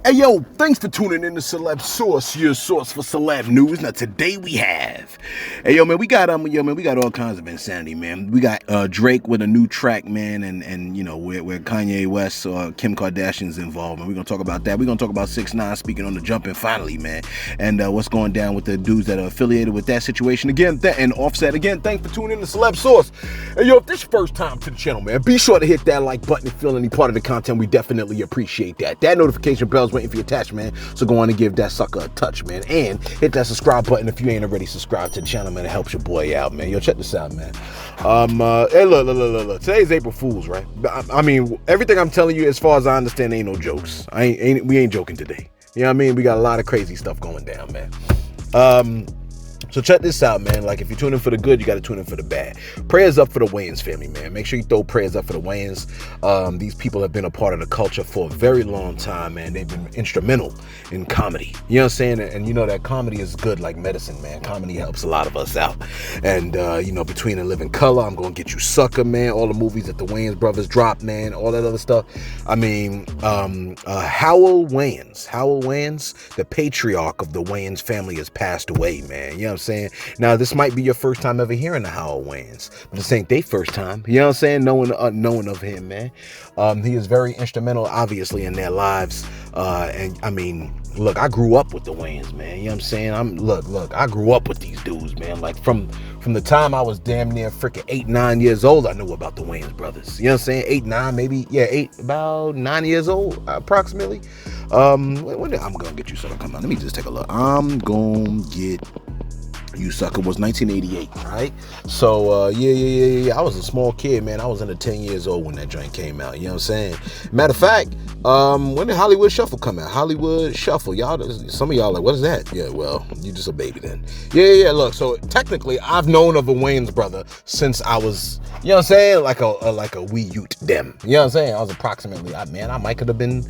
Hey yo, thanks for tuning in to Celeb Source, your source for celeb news. Now today we have, hey yo man, we got all kinds of insanity, man. We got Drake with a new track, man, and you know where Kanye West or Kim Kardashian's involved, and we're gonna talk about that. We're gonna talk about 6ix9ine speaking on the jumping finally, man, and what's going down with the dudes that are affiliated with that situation again. And Offset again. Thanks for tuning in to Celeb Source. Hey yo, if this is your first time to the channel, man, be sure to hit that like button if you feel any part of the content. We definitely appreciate that. That notification bell's waiting for your attach, man. So go on and give that sucker a touch, man. And hit that subscribe button if you ain't already subscribed to the channel, man. It helps your boy out, man. Yo, check this out, man. Hey, look. Today's April Fool's, right? I mean, everything I'm telling you, as far as I understand, ain't no jokes. We ain't joking today. You know what I mean? We got a lot of crazy stuff going down, man. So check this out, man. Like, if you tune in for the good, you got to tune in for the bad. Prayers up for the Wayans family, man. Make sure you throw prayers up for the Wayans. These people have been a part of the culture for a very long time, man. They've been instrumental in comedy. You know what I'm saying? And you know that comedy is good like medicine, man. Comedy helps a lot of us out. And, you know, between In Living Color, I'm Gonna Get You Sucker, man. All the movies that the Wayans brothers dropped, man. All that other stuff. I mean, Howell Wayans, the patriarch of the Wayans family, has passed away, man. You know what I'm saying? Now, this might be your first time ever hearing of Howell Wayans, but this ain't their first time. You know what I'm saying? Knowing of him, man. He is very instrumental, obviously, in their lives. And I mean, look, I grew up with the Wayans, man. You know what I'm saying? Look, I grew up with these dudes, man. Like from the time I was damn near freaking 8, 9 years old, I knew about the Wayans brothers. You know what I'm saying? 8, 9, maybe, yeah, about 9 years old, approximately. When did I'm Gonna Get You Sucker come out? Let me just take a look. I'm Gonna Get You Sucker was 1988, right? So, yeah. I was a small kid, man. I was under 10 years old when that joint came out. You know what I'm saying? Matter of fact, when did Hollywood Shuffle come out? Hollywood Shuffle. Y'all, some of y'all like, what is that? Yeah, well, you just a baby then. Yeah. Look, so technically, I've known of a Wayans brother since I was, you know what I'm saying? Like a wee youth them. You know what I'm saying? I was approximately, I might could have been,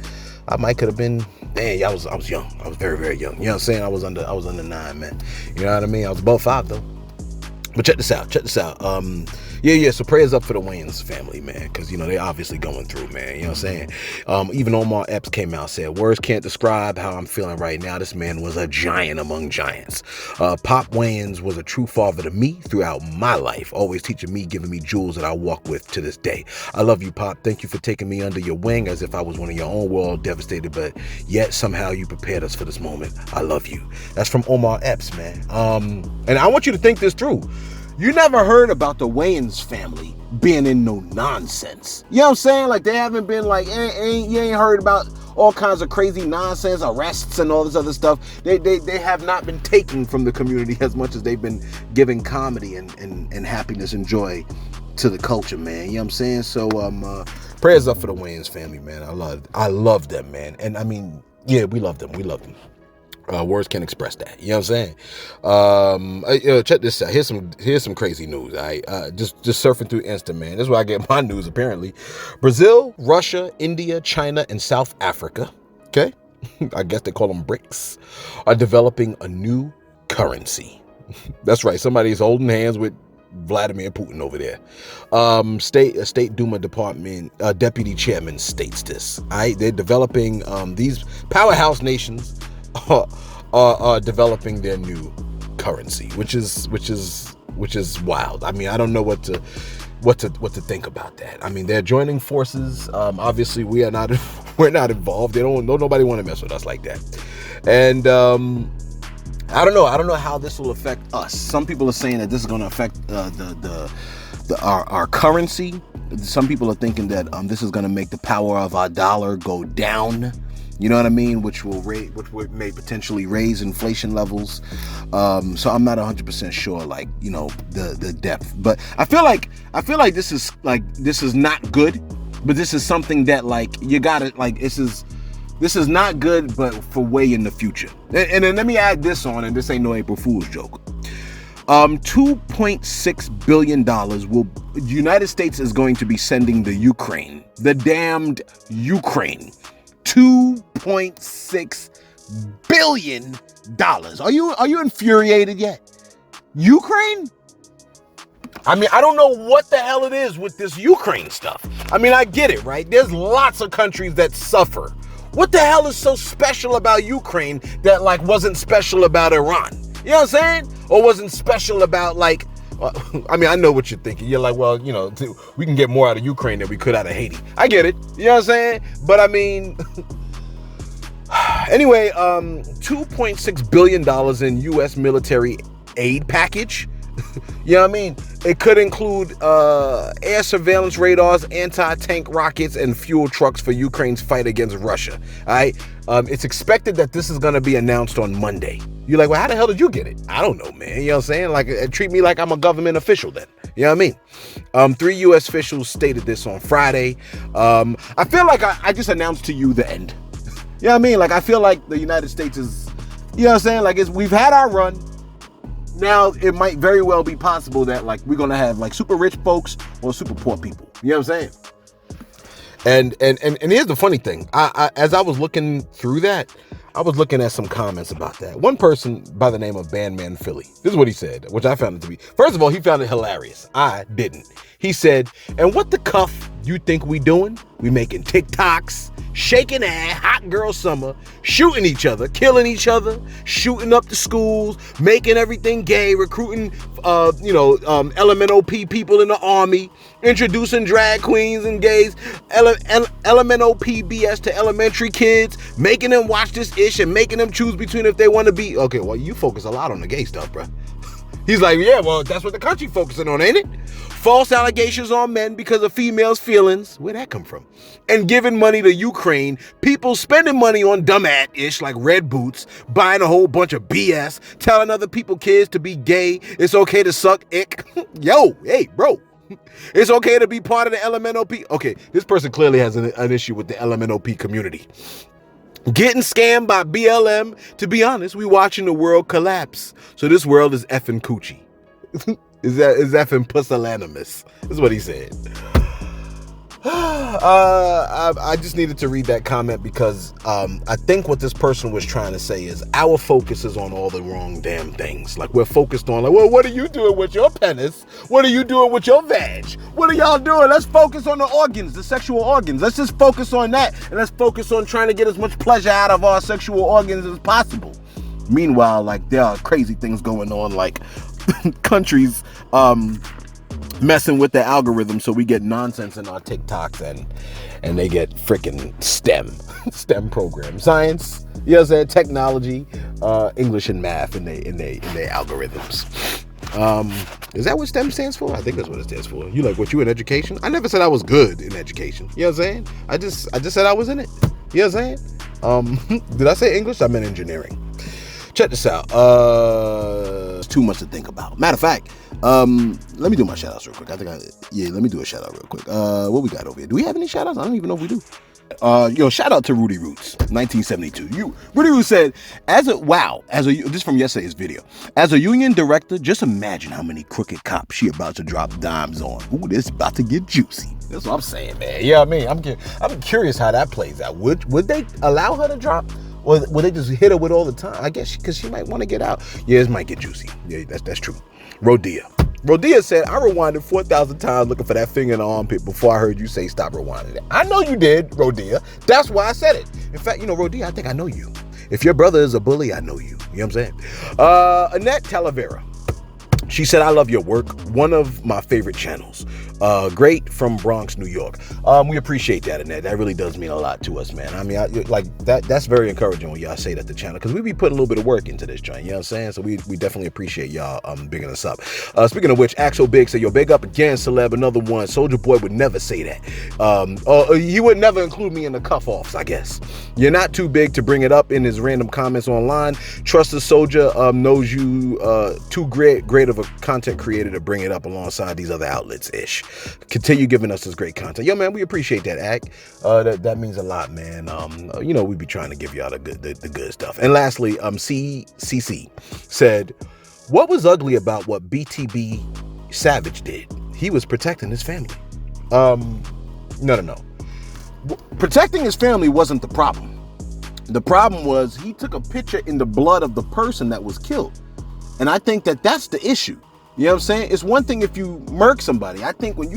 man, I was young. I was very, very young. You know what I'm saying? I was under 9, man. You know what I mean? I was above 5 though. But check this out. Yeah. So prayers up for the Wayans family, man, because, you know, they obviously going through, man. You know what I'm saying? Even Omar Epps came out and said, words can't describe how I'm feeling right now. This man was a giant among giants. Pop Wayans was a true father to me throughout my life, always teaching me, giving me jewels that I walk with to this day. I love you, Pop. Thank you for taking me under your wing as if I was one of your own. We're all devastated, but yet somehow you prepared us for this moment. I love you. That's from Omar Epps, man. And I want you to think this through. You never heard about the Wayans family being in no nonsense. You know what I'm saying? Like, they haven't been like, you ain't heard about all kinds of crazy nonsense, arrests and all this other stuff. They have not been taking from the community as much as they've been giving comedy and happiness and joy to the culture, man. You know what I'm saying? So, prayers up for the Wayans family, man. I love them, man. And I mean, yeah, we love them. Words can't express that. You know what I'm saying? Check this out. Here's some crazy news. Just surfing through Insta, man. This is where I get my news, apparently. Brazil, Russia, India, China, and South Africa, okay? I guess they call them BRICS, are developing a new currency. That's right. Somebody's holding hands with Vladimir Putin over there. State Duma Department deputy chairman states this. They're developing, these powerhouse nations are developing their new currency, which is wild. I mean, I don't know what to think about that. I mean, they're joining forces. Obviously, we're not involved. Don't nobody want to mess with us like that. And I don't know how this will affect us. Some people are saying that this is going to affect our currency. Some people are thinking that this is going to make the power of our dollar go down. You know what I mean? Which may potentially raise inflation levels. So I'm not 100% sure, like, you know, the depth. But I feel like this is not good. But this is something that, like, you gotta, like, this is not good, but for way in the future. And then let me add this on, and this ain't no April Fool's joke. $2.6 billion the United States is going to be sending the Ukraine, the damned Ukraine. $2.6 billion. Are you infuriated yet? Ukraine? I mean, I don't know what the hell it is with this Ukraine stuff. I mean, I get it, right? There's lots of countries that suffer What the hell is so special about Ukraine that like wasn't special about Iran? You know what I'm saying? Or wasn't special about like, I mean, I know what you're thinking. You're like, well, you know, we can get more out of Ukraine than we could out of Haiti. I get it. You know what I'm saying? But I mean, anyway, $2.6 billion in U.S. military aid package. You know what I mean? It could include air surveillance radars, anti-tank rockets, and fuel trucks for Ukraine's fight against Russia. All right? It's expected that this is going to be announced on Monday. You're like, well, how the hell did you get it? I don't know, man. You know what I'm saying? Like, treat me like I'm a government official then. You know what I mean? 3 U.S. officials stated this on Friday. I feel like I just announced to you the end. You know what I mean? Like, I feel like the United States is, you know what I'm saying? Like, we've had our run. Now, it might very well be possible that, like, we're going to have, like, super rich folks or super poor people. You know what I'm saying? And here's the funny thing. As I was looking through that, I was looking at some comments about that. One person by the name of Bandman Philly, this is what he said, which I found it to be. First of all, he found it hilarious. I didn't. He said, and what the cuff you think we doing? We making TikToks, shaking ass, hot girl summer, shooting each other, killing each other, shooting up the schools, making everything gay, recruiting, LMNOP people in the army, introducing drag queens and gays, LMNOP BS to elementary kids, making them watch this ish and making them choose between if they want to be. Okay, well, you focus a lot on the gay stuff, bro. He's like, yeah, well, that's what the country focusing on, ain't it? False allegations on men because of females' feelings. Where'd that come from? And giving money to Ukraine. People spending money on dumbass-ish like red boots, buying a whole bunch of BS, telling other people, kids, to be gay. It's okay to suck ick. Yo, hey, bro. It's okay to be part of the LMNOP. Okay, this person clearly has an issue with the LMNOP community. Getting scammed by BLM. To be honest, we watching the world collapse. So this world is effing coochie. is effing pusillanimous. Is what he said. I just needed to read that comment because I think what this person was trying to say is our focus is on all the wrong damn things. Like, we're focused on, like, well, what are you doing with your penis? What are you doing with your vag? What are y'all doing? Let's focus on the organs, the sexual organs. Let's just focus on that, and let's focus on trying to get as much pleasure out of our sexual organs as possible. Meanwhile, like, there are crazy things going on, like countries messing with the algorithm so we get nonsense in our TikToks and they get freaking STEM programs, science, you know what I'm saying, technology, English and math in their algorithms. Is that what STEM stands for? I think that's what it stands for. You like, what, you in education? I never said I was good in education. You know what I'm saying? I just said I was in it. You know what I'm saying? Did I say English? I meant engineering. Check this out. It's too much to think about. Matter of fact, let me do my shout outs real quick. Let me do a shout out real quick. What we got over here? Do we have any shout outs? I don't even know if we do. Shout out to Rudy Roots, 1972. Rudy Roots said, this is from yesterday's video. As a union director, just imagine how many crooked cops she about to drop dimes on. Ooh, this about to get juicy. That's what I'm saying, man. Yeah, I mean, I'm curious how that plays out. Would they allow her to drop? Or would they just hit her with all the time? I guess because she might want to get out. Yeah, this might get juicy. Yeah, that's true. Rodia said, I rewinded 4,000 times looking for that finger in the armpit before I heard you say stop rewinding it. I know you did, Rodia. That's why I said it. In fact, Rodia, I think I know you. If your brother is a bully, I know you. You know what I'm saying? Annette Talavera. She said, I love your work. One of my favorite channels. Great from Bronx, New York. We appreciate that, Annette. That really does mean a lot to us, man. I mean, that's very encouraging when y'all say that the channel, because we be putting a little bit of work into this joint, you know what I'm saying? So we definitely appreciate y'all bigging us up. Speaking of which, Axel Big said, yo, big up again, Celeb, another one. Soldier Boy would never say that. He would never include me in the cuff-offs, I guess. You're not too big to bring it up in his random comments online. Trust the Soldier knows you too great of a content creator to bring it up alongside these other outlets-ish. Continue giving us this great content. Yo, man, we appreciate that, Act. That means a lot, man. We be trying to give y'all the good stuff. And lastly, CC said, what was ugly about what BTB Savage did? He was protecting his family. No. Protecting his family wasn't the problem. The problem was he took a picture in the blood of the person that was killed. And I think that's the issue. You know what I'm saying? It's one thing if you murk somebody. I think when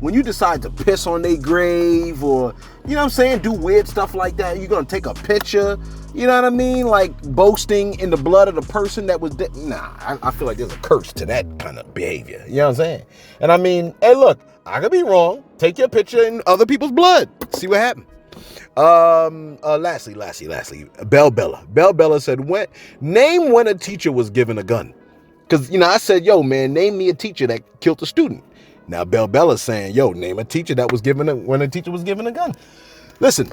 when you decide to piss on their grave or, you know what I'm saying, do weird stuff like that, you're going to take a picture, you know what I mean? Like boasting in the blood of the person that was dead. Nah, I feel like there's a curse to that kind of behavior. You know what I'm saying? And I mean, hey, look, I could be wrong. Take your picture in other people's blood. See what happened. Lastly, Bell Bella said, name when a teacher was given a gun. Because, you know, I said, yo, man, name me a teacher that killed a student. Now, Bella's saying, yo, name a teacher that was when a teacher was given a gun. Listen,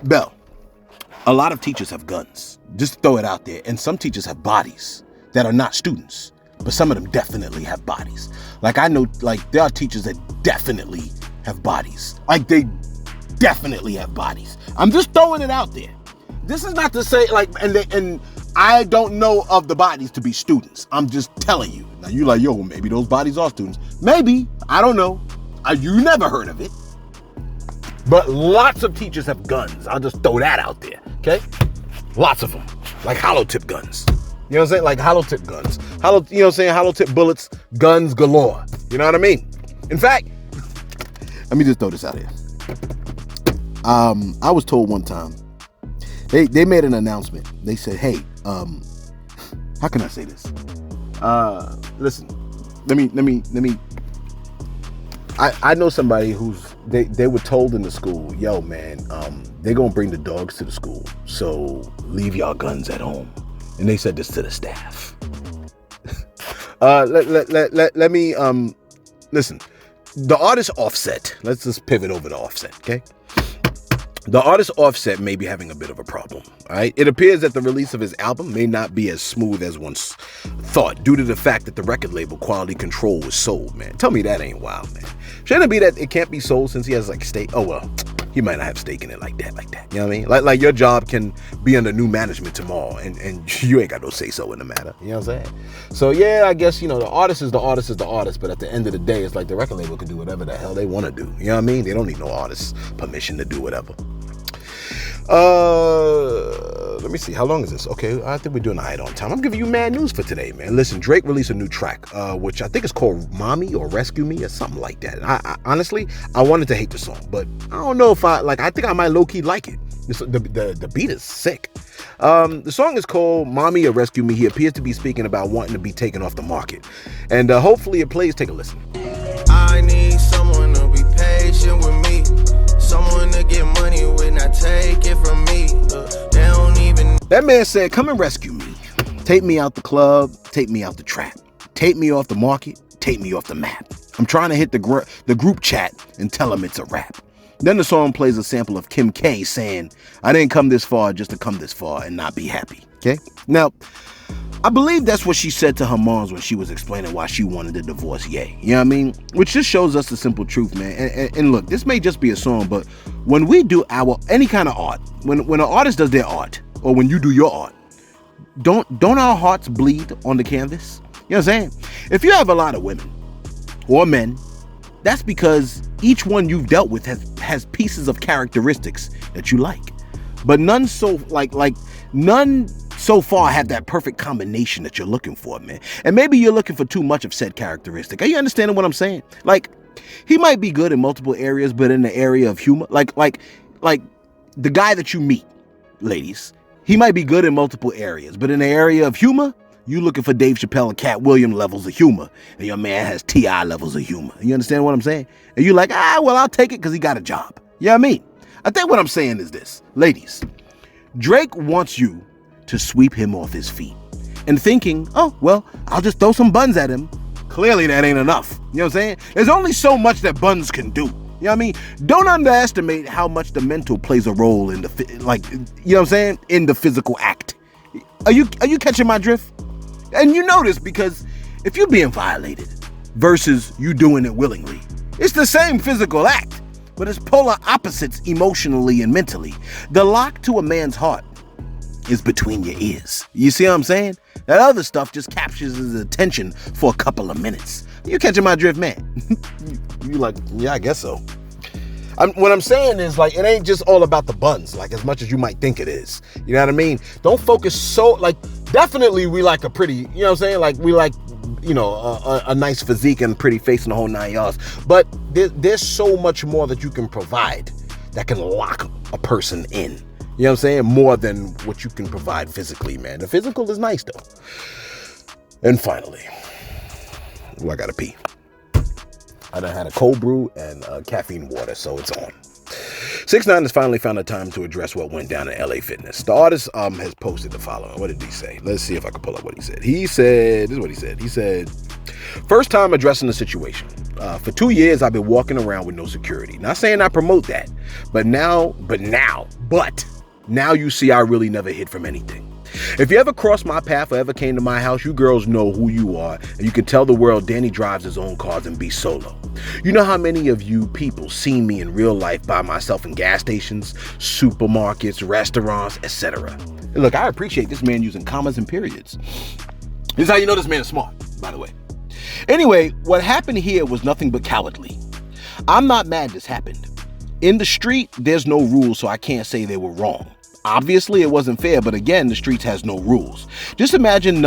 Bell, a lot of teachers have guns. Just throw it out there. And some teachers have bodies that are not students. But some of them definitely have bodies. Like, I know, like, there are teachers that definitely have bodies. Like, they definitely have bodies. I'm just throwing it out there. This is not to say, like, and I don't know of the bodies to be students. I'm just telling you. Now, you like, yo, maybe those bodies are students. Maybe. I don't know. You never heard of it. But lots of teachers have guns. I'll just throw that out there, okay? Lots of them. Like hollow tip guns. You know what I'm saying? Like hollow tip guns. You know what I'm saying? Hollow tip bullets, guns galore. You know what I mean? In fact, let me just throw this out here. I was told one time, they made an announcement. They said, hey, how can I say this? Listen, let me, I know somebody they were told in the school, yo, man, they're going to bring the dogs to the school. So leave y'all guns at home. And they said this to the staff. Let me, listen, the artist Offset, let's just pivot over to Offset, okay? The artist Offset may be having a bit of a problem, all right? It appears that the release of his album may not be as smooth as once thought due to the fact that the record label Quality Control was sold, man. Tell me that ain't wild, man. Shouldn't it be that it can't be sold since he has like stake? Oh, well, he might not have stake in it like that. You know what I mean? Like your job can be under new management tomorrow and you ain't got no say so in the matter. You know what I'm saying? So yeah, I guess, you know, the artist is the artist, but at the end of the day, it's like the record label can do whatever the hell they want to do. You know what I mean? They don't need no artist's permission to do whatever. Let me see. How long is this? Okay, I think we're doing all right on time. I'm giving you mad news for today, man. Listen, Drake released a new track, which I think is called Mommy or Rescue Me or something like that. I honestly, I wanted to hate the song, but I don't know if I think I might low-key like it. The beat is sick. The song is called Mommy or Rescue Me. He appears to be speaking about wanting to be taken off the market. And hopefully it plays. Take a listen. I need someone to be patient with me. Someone to get money when I take it from me. They don't even. That man said, come and rescue me. Take me out the club. Take me out the trap. Take me off the market. Take me off the map. I'm trying to hit the group chat and tell them it's a rap. Then the song plays a sample of Kim K saying, I didn't come this far just to come this far and not be happy. Okay? Now, I believe that's what she said to her moms when she was explaining why she wanted to divorce Ye. You know what I mean? Which just shows us the simple truth, man. And look, this may just be a song, but when we do any kind of art, when an artist does their art, or when you do your art, don't our hearts bleed on the canvas? You know what I'm saying? If you have a lot of women or men, that's because each one you've dealt with has pieces of characteristics that you like. But none so far have that perfect combination that you're looking for, man. And maybe you're looking for too much of said characteristic. Are you understanding what I'm saying? Like, he might be good in multiple areas, but in the area of humor, like the guy that you meet, ladies, he might be good in multiple areas, but in the area of humor, you looking for Dave Chappelle and Cat Williams levels of humor, and your man has T.I. levels of humor. You understand what I'm saying? And you're like, well, I'll take it because he got a job. You know what I mean? I think what I'm saying is this. Ladies, Drake wants you to sweep him off his feet. And thinking, oh, well, I'll just throw some buns at him. Clearly that ain't enough. You know what I'm saying? There's only so much that buns can do. You know what I mean? Don't underestimate how much the mental plays a role in the, you know what I'm saying? In the physical act. Are you catching my drift? And you know this because if you're being violated versus you doing it willingly, it's the same physical act, but it's polar opposites emotionally and mentally. The lock to a man's heart is between your ears. You see what I'm saying? That other stuff just captures his attention for a couple of minutes. You catching my drift, man? You like, yeah, I guess so. What I'm saying is, like, it ain't just all about the buns, like, as much as you might think it is. You know what I mean? Don't focus so, like, definitely we like a pretty, you know what I'm saying? Like, we like a nice physique and pretty face and the whole 9 yards. But there's so much more that you can provide that can lock a person in. You know what I'm saying? More than what you can provide physically, man. The physical is nice, though. And finally, I gotta pee. I done had a cold brew and caffeine water, so it's on. 6ix9ine has finally found the time to address what went down in LA Fitness. The artist has posted the following. What did he say? Let's see if I can pull up what he said. This is what he said. He said, first time addressing the situation. For 2 years, I've been walking around with no security. Not saying I promote that, but now you see I really never hid from anything. If you ever crossed my path or ever came to my house, you girls know who you are, and you can tell the world Danny drives his own cars and be solo. You know how many of you people see me in real life by myself in gas stations, supermarkets, restaurants, etc. Look, I appreciate this man using commas and periods. This is how you know this man is smart, by the way. Anyway, what happened here was nothing but cowardly. I'm not mad this happened. In the street, there's no rules, so I can't say they were wrong. Obviously, it wasn't fair, but again, the streets has no rules. Just imagine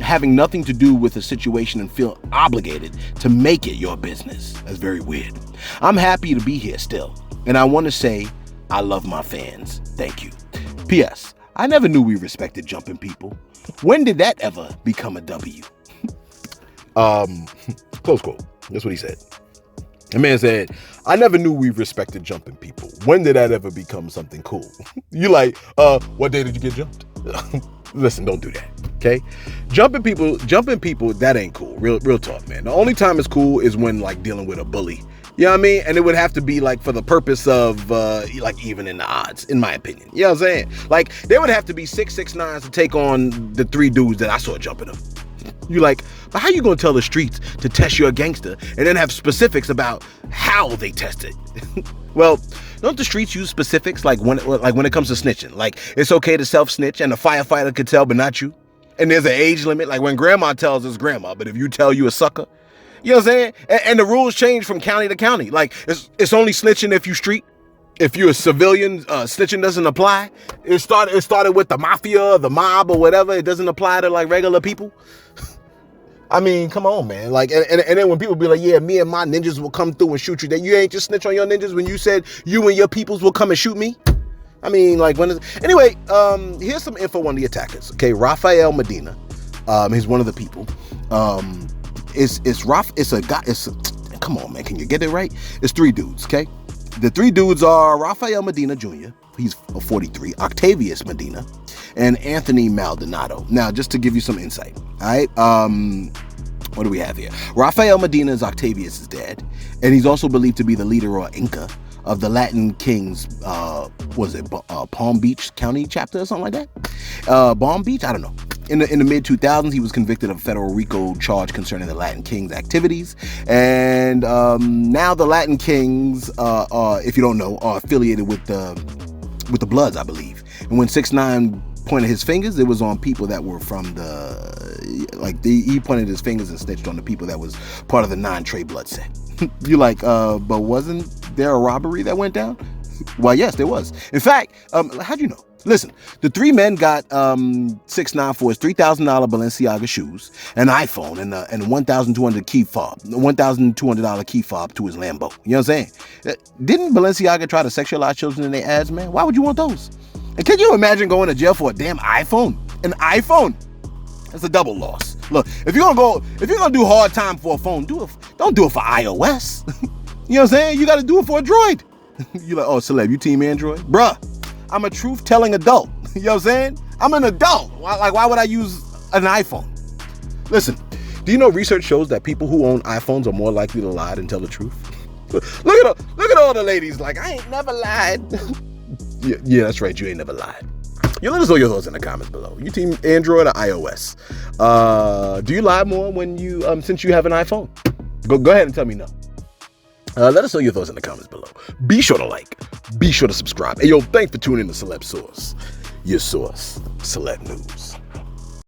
having nothing to do with a situation and feel obligated to make it your business. That's very weird. I'm happy to be here still, and I want to say I love my fans. Thank you. P.S. I never knew we respected jumping people. When did that ever become a W? Close quote. That's what he said. The man said, I never knew we respected jumping people. When did that ever become something cool? You like, what day did you get jumped? Listen, don't do that, okay? Jumping people, that ain't cool. Real talk, man. The only time it's cool is when, like, dealing with a bully. You know what I mean? And it would have to be, like, for the purpose of, like, even in the odds, in my opinion. You know what I'm saying? Like, there would have to be 6ix9ines to take on the 3 dudes that I saw jumping them. You like, but how you gonna tell the streets to test you're a gangster and then have specifics about how they test it? Well, don't the streets use specifics like when it comes to snitching? Like, it's okay to self-snitch and a firefighter could tell but not you? And there's an age limit, like when grandma tells us grandma, but if you tell you a sucker, you know what I'm saying? And the rules change from county to county. Like, it's only snitching if you street. If you're a civilian, snitching doesn't apply. It started with the mafia, the mob, or whatever. It doesn't apply to, like, regular people. I mean, come on, man. Like, and then when people be like, yeah, me and my ninjas will come through and shoot you, then you ain't just snitch on your ninjas when you said you and your peoples will come and shoot me? I mean, like, anyway, here's some info on the attackers. Okay, Rafael Medina, he's one of the people. Come on, man, can you get it right? It's 3 dudes, okay? The 3 dudes are Rafael Medina Jr., he's 43, Octavius Medina, and Anthony Maldonado. Now, just to give you some insight, all right? What do we have here? Rafael Medina is Octavius' dad, and he's also believed to be the leader or Inca of the Latin Kings, Palm Beach County chapter or something like that? Palm Beach? I don't know. In the mid-2000s, he was convicted of a federal RICO charge concerning the Latin Kings activities. And now the Latin Kings, if you don't know, are affiliated with the Bloods, I believe. And when 6ix9ine pointed his fingers, it was on people that were from he pointed his fingers and snitched on the people that was part of the 9 Trey Blood set. You like, but wasn't there a robbery that went down? Well, yes, there was. In fact, how'd you know? Listen, the 3 men got 6ix9ine for his $3,000 Balenciaga shoes, an iPhone, and a $1,200 key fob to his Lambo. You know what I'm saying? Didn't Balenciaga try to sexualize children in their ads, man? Why would you want those? And can you imagine going to jail for a damn iPhone? An iPhone? That's a double loss. Look, if you're gonna do hard time for a phone, don't do it for iOS. You know what I'm saying? You got to do it for a Droid. You like, oh, Celeb, you team Android? Bruh, I'm a truth-telling adult. You know what I'm saying? I'm an adult. Why would I use an iPhone? Listen, do you know research shows that people who own iPhones are more likely to lie than tell the truth? Look at all the ladies like, I ain't never lied. Yeah, that's right. You ain't never lied. You let us know your thoughts in the comments below. You team Android or iOS? Do you lie more when you since you have an iPhone? Go ahead and tell me no. Let us know your thoughts in the comments below. Be sure to like. Be sure to subscribe. Hey, yo, thanks for tuning in to Celeb Source. Your source, Celeb News.